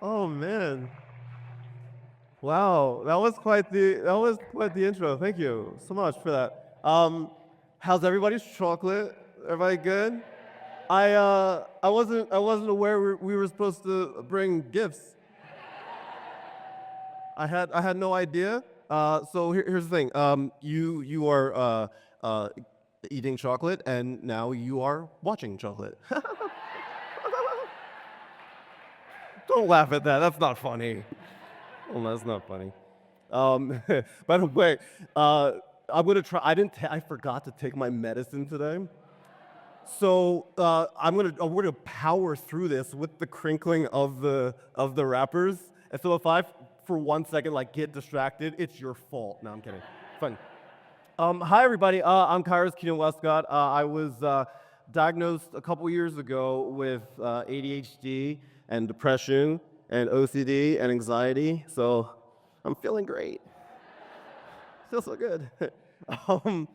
Oh man. Wow, that was quite the intro. Thank you so much for that. How's everybody's chocolate? Everybody good? I wasn't aware we were supposed to bring gifts. I had no idea. So here's the thing. You are uh, eating chocolate, and now you are watching chocolate. Don't laugh at that. That's not funny. Well, that's not funny. By the way, I'm gonna try. I forgot to take my medicine today, so we're gonna power through this with the crinkling of the wrappers. And so if I, for 1 second, like get distracted, it's your fault. No, I'm kidding. Fun. Hi everybody. I'm Kyrus Keenan Westcott. I was diagnosed a couple years ago with ADHD and depression and OCD and anxiety. So I'm feeling great. Feels so good. um,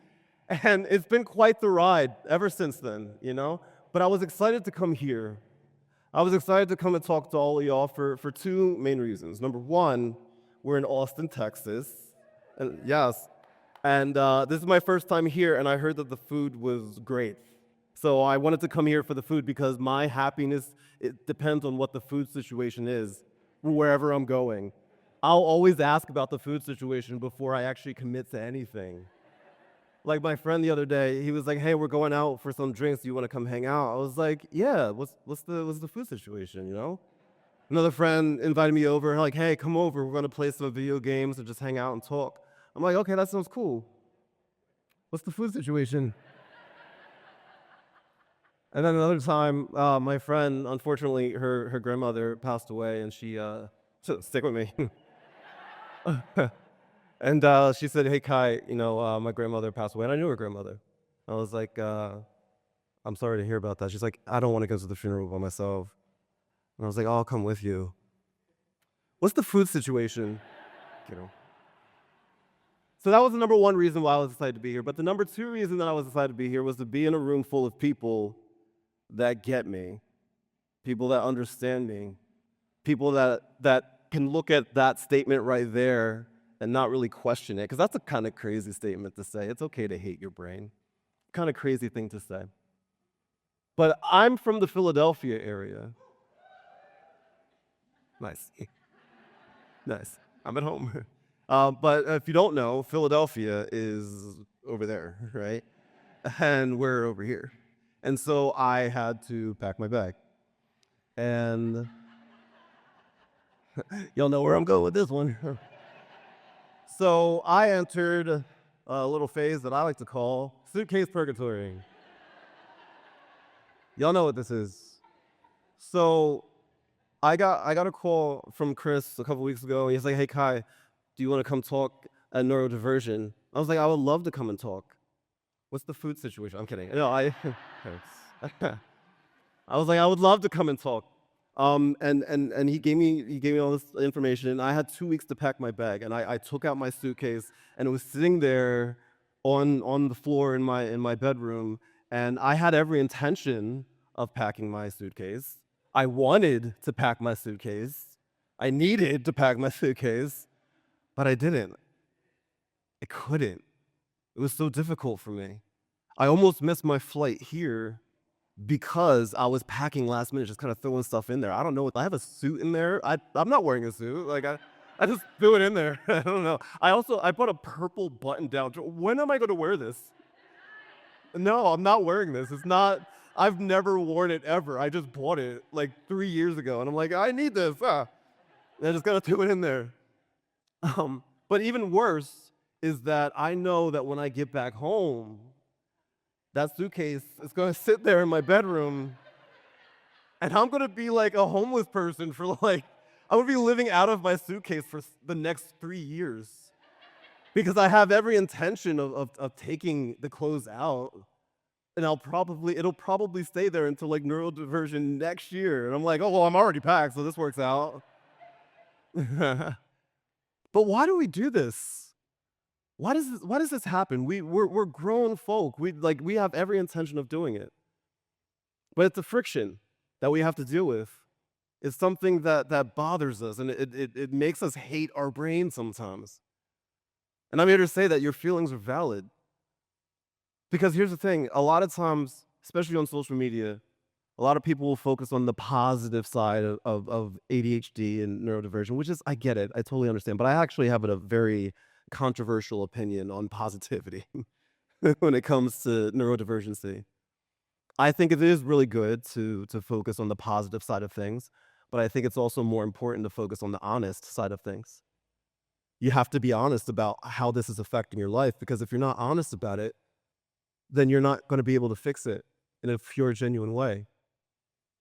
and it's been quite the ride ever since then, you know? But I was excited to come here. I was excited to come and talk to all of y'all for two main reasons. Number one, we're in Austin, Texas. And yes. And this is my first time here, and I heard that the food was great. So I wanted to come here for the food because my happiness, it depends on what the food situation is, wherever I'm going. I'll always ask about the food situation before I actually commit to anything. Like my friend the other day, he was like, "Hey, we're going out for some drinks. Do you want to come hang out?" I was like, "Yeah. What's the food situation? You know?" Another friend invited me over, like, "Hey, come over. We're gonna play some video games and just hang out and talk." I'm like, "Okay, that sounds cool. What's the food situation?" And then another time, my friend, unfortunately, her grandmother passed away, and she stick with me. And she said, "Hey Kai, my grandmother passed away," and I knew her grandmother. I was like, "I'm sorry to hear about that." She's like, "I don't want to go to the funeral by myself," and I was like, "Oh, I'll come with you." What's the food situation? You know. So that was the number one reason why I was excited to be here. But the number two reason that I was excited to be here was to be in a room full of people that get me, people that understand me, people that can look at that statement right there and not really question it, because that's a kind of crazy statement to say. It's okay to hate your brain. Kind of crazy thing to say. But I'm from the Philadelphia area. Nice. Nice. I'm at home. But if you don't know, Philadelphia is over there, right? And we're over here. And so I had to pack my bag. And y'all know where I'm going with this one. So I entered a little phase that I like to call suitcase purgatory. Y'all know what this is. So I got a call from Chris a couple weeks ago, and he's like, "Hey Kai, do you want to come talk at NeuroDiversion?" I was like, "I would love to come and talk. What's the food situation?" I'm kidding. No, I was like, "I would love to come and talk." And he gave me all this information. I had 2 weeks to pack my bag, and I took out my suitcase, and it was sitting there on the floor in my bedroom, and I had every intention of packing my suitcase. I wanted to pack my suitcase. I needed to pack my suitcase, but I didn't. I couldn't. It was so difficult for me. I almost missed my flight here because I was packing last minute, just kind of throwing stuff in there. I don't know. I have a suit in there. I'm not wearing a suit. Like I just threw it in there. I don't know. I bought a purple button down. When am I going to wear this? No, I'm not wearing this. It's not. I've never worn it ever. I just bought it like 3 years ago, and I'm like, I need this. And I just gotta throw it in there. But even worse is that I know that when I get back home, that suitcase is gonna sit there in my bedroom, and I'm gonna be like a homeless person for like, I'm gonna be living out of my suitcase for the next 3 years because I have every intention of taking the clothes out, and it'll probably stay there until like neurodiversion next year. And I'm like, "Oh well, I'm already packed, so this works out." But why do we do this? Why does this happen? We're grown folk. We have every intention of doing it. But it's a friction that we have to deal with. is something that bothers us, and it makes us hate our brain sometimes. And I'm here to say that your feelings are valid. Because here's the thing, a lot of times, especially on social media, a lot of people will focus on the positive side of ADHD and neurodivergent, which is, I get it, I totally understand, but I actually have a very controversial opinion on positivity when it comes to neurodivergency. I think it is really good to focus on the positive side of things, but I think it's also more important to focus on the honest side of things. You have to be honest about how this is affecting your life, because if you're not honest about it, then you're not gonna be able to fix it in a pure, genuine way.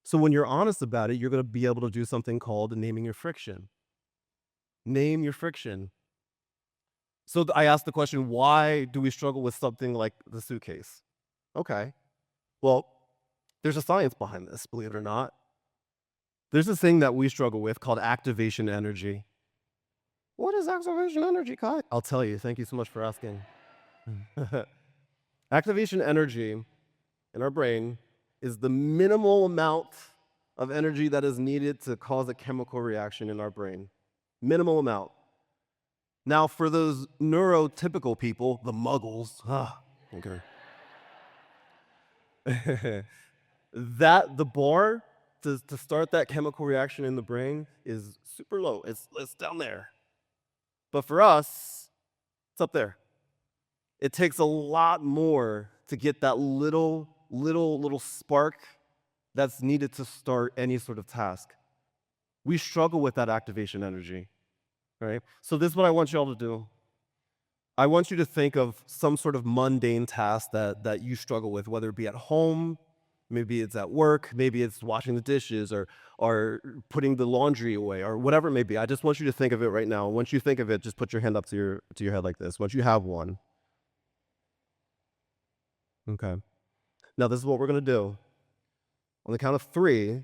So when you're honest about it, you're gonna be able to do something called naming your friction. Name your friction. So I asked the question, why do we struggle with something like the suitcase? Okay. Well, there's a science behind this, believe it or not. There's this thing that we struggle with called activation energy. What is activation energy, Kai? I'll tell you. Thank you so much for asking. Activation energy in our brain is the minimal amount of energy that is needed to cause a chemical reaction in our brain. Minimal amount. Now, for those neurotypical people, the muggles, okay. That the bar to start that chemical reaction in the brain is super low. It's down there. But for us, it's up there. It takes a lot more to get that little spark that's needed to start any sort of task. We struggle with that activation energy, right? So this is what I want you all to do. I want you to think of some sort of mundane task that you struggle with, whether it be at home, maybe it's at work, maybe it's washing the dishes or putting the laundry away or whatever it may be. I just want you to think of it right now. Once you think of it, just put your hand up to your head like this. Once you have one. Okay. Now this is what we're gonna do. On the count of 3,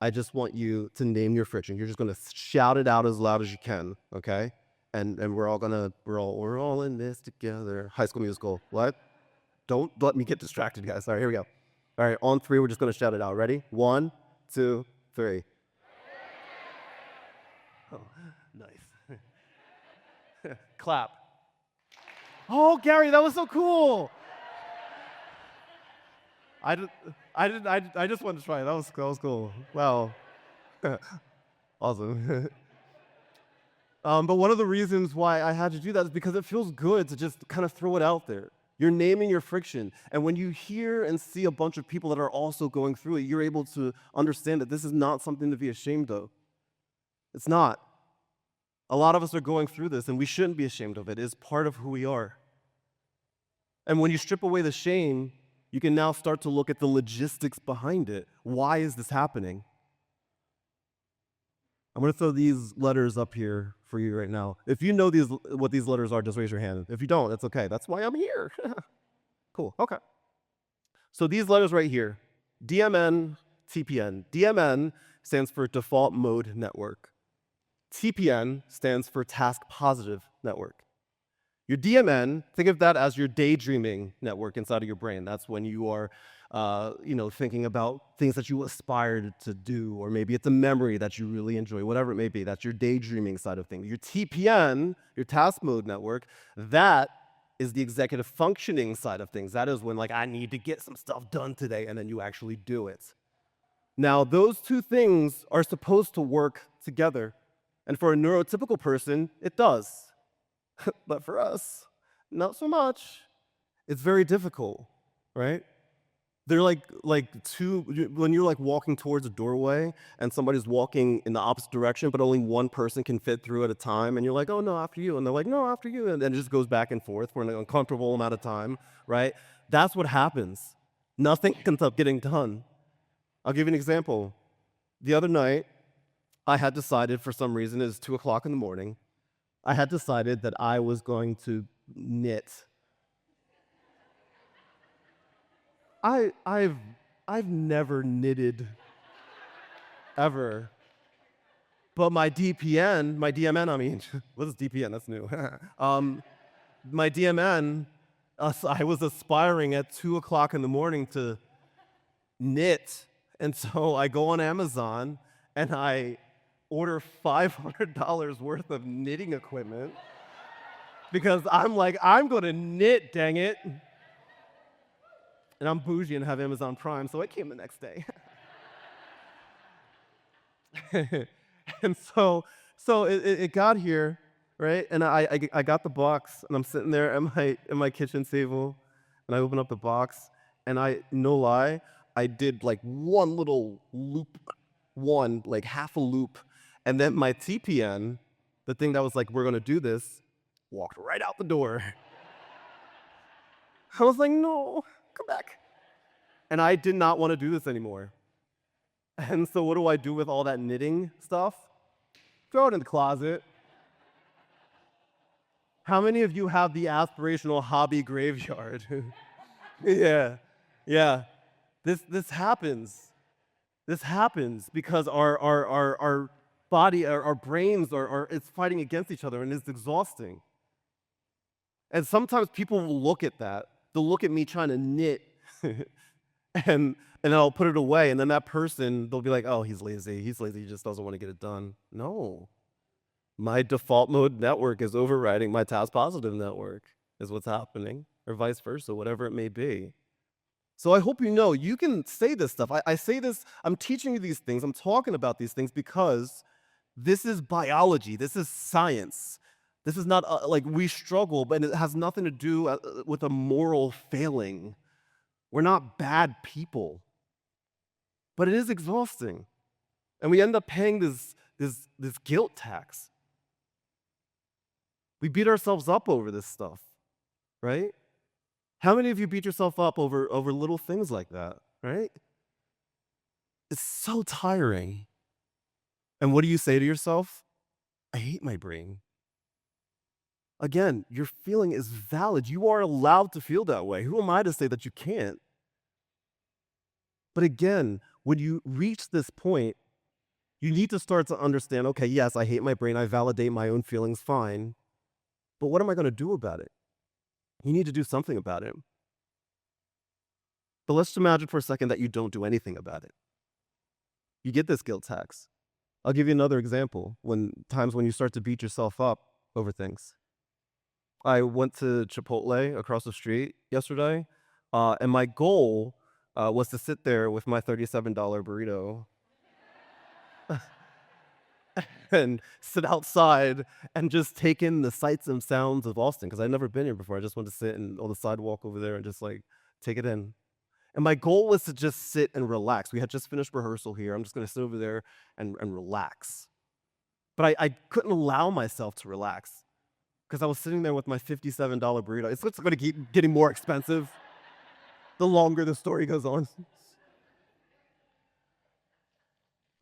I just want you to name your friction. You're just gonna shout it out as loud as you can, okay? And we're all in this together. High School Musical. What? Don't let me get distracted, guys. All right, here we go. All right, on 3, we're just gonna shout it out. Ready? 1, 2, 3. Oh, nice. Clap. Oh, Gary, that was so cool. I just wanted to try it. That was cool. Wow. Awesome. But one of the reasons why I had to do that is because it feels good to just kind of throw it out there. You're naming your friction. And when you hear and see a bunch of people that are also going through it, you're able to understand that this is not something to be ashamed of. It's not. A lot of us are going through this, and we shouldn't be ashamed of it. It's part of who we are. And when you strip away the shame, you can now start to look at the logistics behind it. Why is this happening? I'm going to throw these letters up here for you right now. If you know what these letters are, just raise your hand. If you don't, it's okay. That's why I'm here. Cool. Okay. So these letters right here, DMN, TPN. DMN stands for Default Mode Network. TPN stands for Task Positive Network. Your DMN, think of that as your daydreaming network inside of your brain. That's when you are thinking about things that you aspire to do, or maybe it's a memory that you really enjoy, whatever it may be. That's your daydreaming side of things. Your TPN, your task mode network, that is the executive functioning side of things. That is when, like, I need to get some stuff done today, and then you actually do it. Now, those two things are supposed to work together. And for a neurotypical person, it does. But for us, not so much. It's very difficult, right? They're like two, when you're like walking towards a doorway and somebody's walking in the opposite direction, but only one person can fit through at a time, and you're like, oh no, after you. And they're like, no, after you. And then it just goes back and forth for an uncomfortable amount of time, right? That's what happens. Nothing ends up getting done. I'll give you an example. The other night, I had decided, for some reason, it's 2 o'clock in the morning, I had decided that I was going to knit. I've never knitted, ever. But my DMN, what is DPN? That's new. My DMN, I was aspiring at 2 o'clock in the morning to knit. And so I go on Amazon and I order $500 worth of knitting equipment because I'm like, I'm gonna knit, dang it. And I'm bougie and have Amazon Prime, so it came the next day. And so it got here, right? And I got the box, and I'm sitting there at my kitchen table, and I open up the box, and no lie, I did like one little loop, like half a loop, and then my TPN, the thing that was like, we're gonna do this, walked right out the door. I was like, no, come back. And I did not want to do this anymore. And so what do I do with all that knitting stuff? Throw it in the closet. How many of you have the aspirational hobby graveyard? Yeah, yeah. This happens. This happens because our body, our brains it's fighting against each other, and it's exhausting. And sometimes people will look at that. They'll look at me trying to knit, and then I'll put it away, and then that person, they'll be like, oh, he's lazy. He's lazy. He just doesn't want to get it done. No. My default mode network is overriding my task positive network is what's happening, or vice versa, whatever it may be. So I hope you know, you can say this stuff. I say this, I'm teaching you these things, I'm talking about these things because this is biology, this is science. This is not like we struggle, but it has nothing to do with a moral failing. We're not bad people, but it is exhausting. And we end up paying this guilt tax. We beat ourselves up over this stuff, right? How many of you beat yourself up over little things like that, right? It's so tiring. And what do you say to yourself? I hate my brain. Again, your feeling is valid. You are allowed to feel that way. Who am I to say that you can't? But again, when you reach this point, you need to start to understand, okay, yes, I hate my brain. I validate my own feelings, fine. But what am I going to do about it? You need to do something about it. But let's imagine for a second that you don't do anything about it. You get this guilt tax. I'll give you another example. Times when you start to beat yourself up over things. I went to Chipotle across the street yesterday, and my goal was to sit there with my $37 burrito and sit outside and just take in the sights and sounds of Austin, because I'd never been here before. I just wanted to sit on the sidewalk over there and just like take it in. And my goal was to just sit and relax. We had just finished rehearsal here. I'm just going to sit over there and relax. But I couldn't allow myself to relax because I was sitting there with my $57 burrito. It's going to keep getting more expensive the longer the story goes on.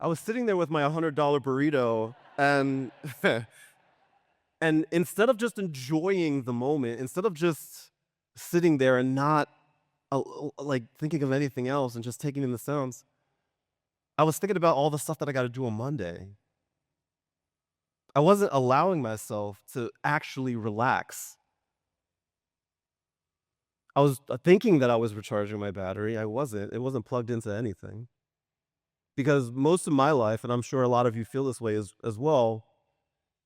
I was sitting there with my $100 burrito, and and instead of just enjoying the moment, instead of just sitting there and not like thinking of anything else and just taking in the sounds, I was thinking about all the stuff that I got to do on Monday. I wasn't allowing myself to actually relax. I was thinking that I was recharging my battery. I wasn't. It wasn't plugged into anything. Because most of my life, and I'm sure a lot of you feel this way as well,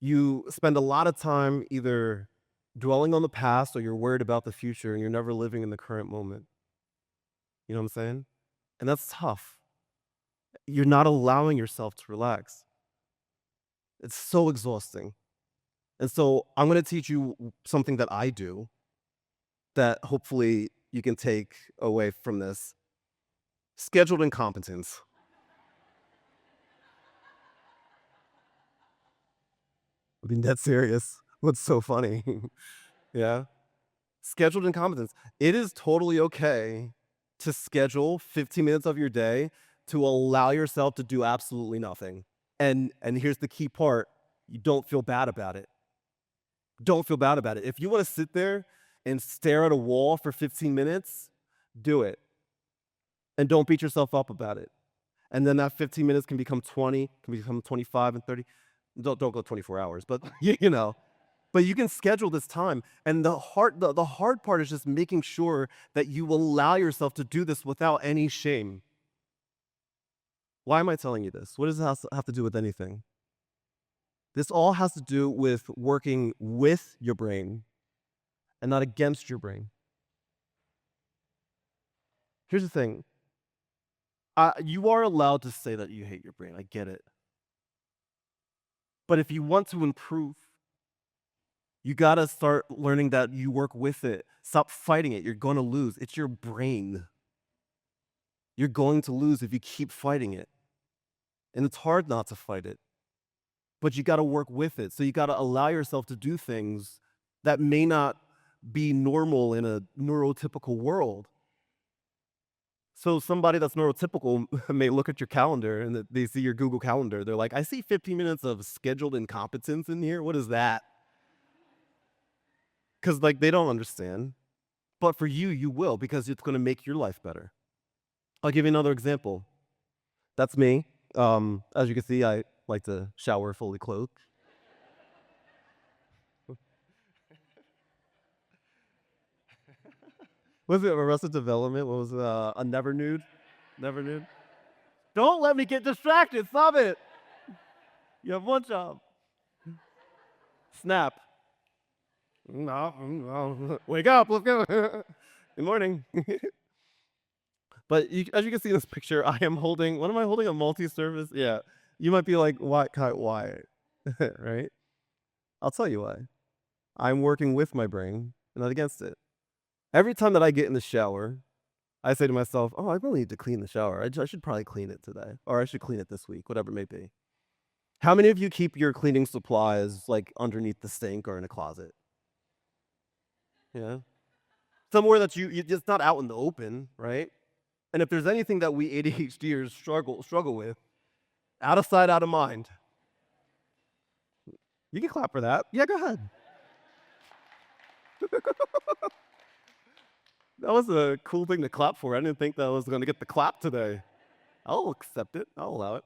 you spend a lot of time either dwelling on the past or you're worried about the future and you're never living in the current moment. You know what I'm saying? And that's tough. You're not allowing yourself to relax. It's so exhausting. And so I'm going to teach you something that I do that hopefully you can take away from this. Scheduled incompetence. I mean, that's serious. What's so funny? Yeah. Scheduled incompetence. It is totally okay to schedule 15 minutes of your day to allow yourself to do absolutely nothing. And here's the key part. You don't feel bad about it. Don't feel bad about it. If you want to sit there and stare at a wall for 15 minutes, do it. And don't beat yourself up about it. And then that 15 minutes can become 20, can become 25 and 30. Don't go 24 hours, but you know. But you can schedule this time. And the hard part is just making sure that you allow yourself to do this without any shame. Why am I telling you this? What does it have to do with anything? This all has to do with working with your brain and not against your brain. Here's the thing. You are allowed to say that you hate your brain. I get it. But if you want to improve, you gotta start learning that you work with it. Stop fighting it. You're gonna lose. It's your brain. You're going to lose if you keep fighting it. And it's hard not to fight it. But you gotta work with it. So you gotta allow yourself to do things that may not be normal in a neurotypical world. So somebody that's neurotypical may look at your calendar and they see your Google Calendar. They're like, I see 15 minutes of scheduled incompetence in here. What is that? Because like they don't understand. But for you, you will, because it's going to make your life better. I'll give you another example. That's me. As you can see, I like to shower fully clothed. Was it Arrested Development? What was it? A Never Nude? Never Nude? Don't let me get distracted. Stop it. You have one job. Snap. No. Wake up. Let's go. Good morning. But as you can see in this picture, I am holding, what am I holding? A multi-service? Yeah. You might be like, why? Right? I'll tell you why. I'm working with my brain and not against it. Every time that I get in the shower, I say to myself, oh, I really need to clean the shower. I should probably clean it today. Or I should clean it this week, whatever it may be. How many of you keep your cleaning supplies like underneath the sink or in a closet? Yeah. Somewhere that it's not out in the open, right? And if there's anything that we ADHDers struggle with, out of sight, out of mind. You can clap for that. Yeah, go ahead. That was a cool thing to clap for. I didn't think that I was going to get the clap today. I'll accept it. I'll allow it.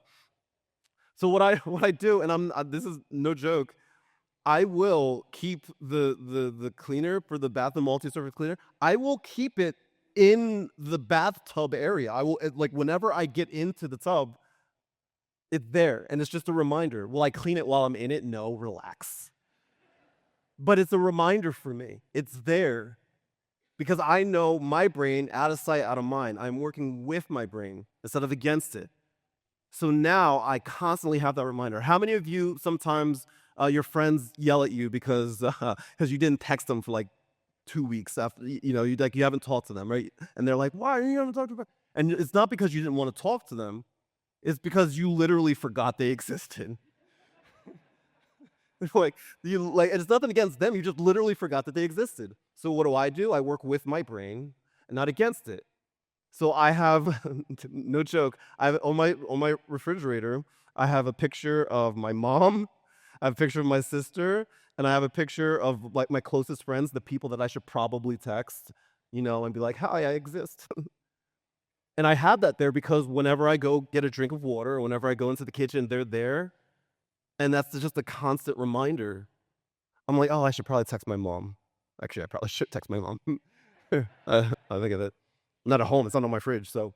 So what I do, and this is no joke, I will keep the cleaner for the bathroom multi-surface cleaner. I will keep it in the bathtub area. I will like whenever I get into the tub, it's there, and it's just a reminder. Will I clean it while I'm in it? No, relax. But it's a reminder for me. It's there because I know my brain, out of sight, out of mind. I'm working with my brain instead of against it. So now I constantly have that reminder. How many of you sometimes your friends yell at you because you didn't text them for like 2 weeks after you haven't talked to them, right? And they're like, "Why are you haven't talked to them?" And it's not because you didn't want to talk to them; it's because you literally forgot they existed. like it's nothing against them. You just literally forgot that they existed. So what do? I work with my brain and not against it. So I have, no joke, I have on my refrigerator, I have a picture of my mom, I have a picture of my sister, and I have a picture of like my closest friends, the people that I should probably text, and be like, hi, I exist. And I have that there because whenever I go get a drink of water, or whenever I go into the kitchen, they're there. And that's just a constant reminder. I'm like, oh, I should probably text my mom. Actually, I probably should text my mom. I think of it. I'm not at home, it's not on my fridge, so.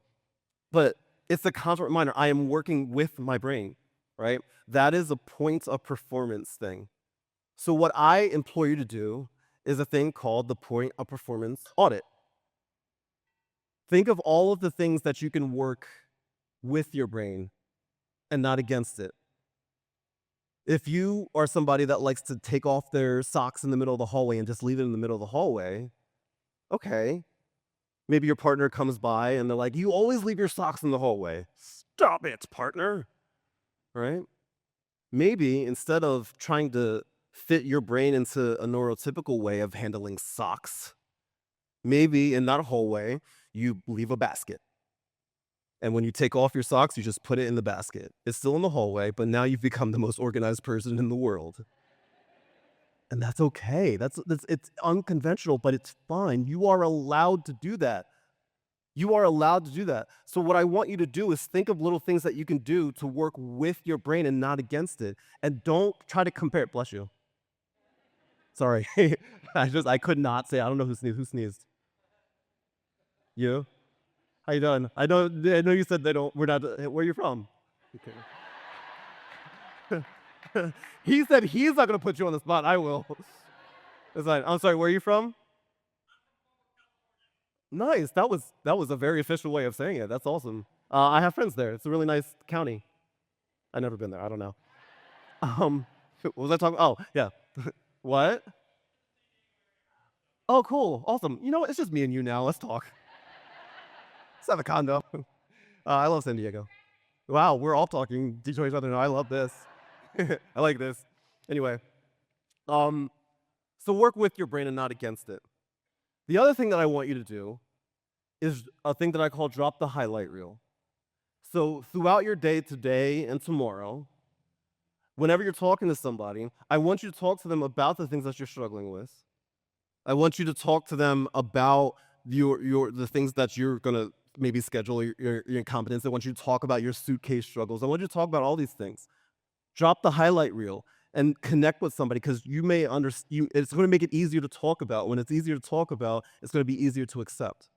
But it's a constant reminder, I am working with my brain, right? That is a point of performance thing. So what I implore you to do is a thing called the point of performance audit. Think of all of the things that you can work with your brain and not against it. If you are somebody that likes to take off their socks in the middle of the hallway and just leave it in the middle of the hallway, okay. Maybe your partner comes by and they're like, you always leave your socks in the hallway. Stop it, partner. Right? Maybe instead of trying to fit your brain into a neurotypical way of handling socks, maybe in that hallway, you leave a basket. And when you take off your socks, you just put it in the basket. It's still in the hallway, but now you've become the most organized person in the world. And that's okay. It's unconventional, but it's fine. You are allowed to do that. You are allowed to do that. So what I want you to do is think of little things that you can do to work with your brain and not against it. And don't try to compare it. Bless you. Sorry. I could not say. I don't know who sneezed. Who sneezed? You? How you doing? I know you said we're not, where are you from? Okay. He said he's not going to put you on the spot. I will. It's fine. I'm sorry, where are you from? Nice. That was a very official way of saying it. That's awesome. I have friends there. It's a really nice county. I've never been there. I don't know. What was I talking? Oh, yeah. What? Oh, cool. Awesome. You know what? It's just me and you now. Let's talk. Let's have a condo. I love San Diego. Wow, we're all talking to each other now. I love this. I like this. Anyway, so work with your brain and not against it. The other thing that I want you to do is a thing that I call drop the highlight reel. So throughout your day today and tomorrow, whenever you're talking to somebody, I want you to talk to them about the things that you're struggling with. I want you to talk to them about the things that you're gonna maybe schedule your incompetence. I want you to talk about your suitcase struggles. I want you to talk about all these things. Drop the highlight reel and connect with somebody, because you may understand. It's going to make it easier to talk about. When it's easier to talk about, it's going to be easier to accept.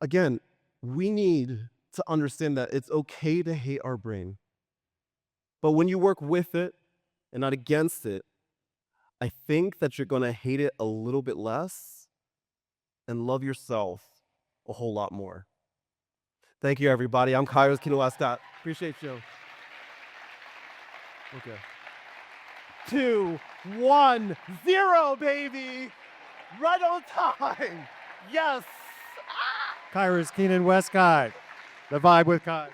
Again, we need to understand that it's okay to hate our brain. But when you work with it and not against it, I think that you're going to hate it a little bit less and love yourself a whole lot more. Thank you, everybody. I'm Kyrus Keenan Westcott. Appreciate you. Okay. 2, 1, 0, baby. Right on time. Yes. Kyrus Keenan Westcott. The Vibe with Kyrus.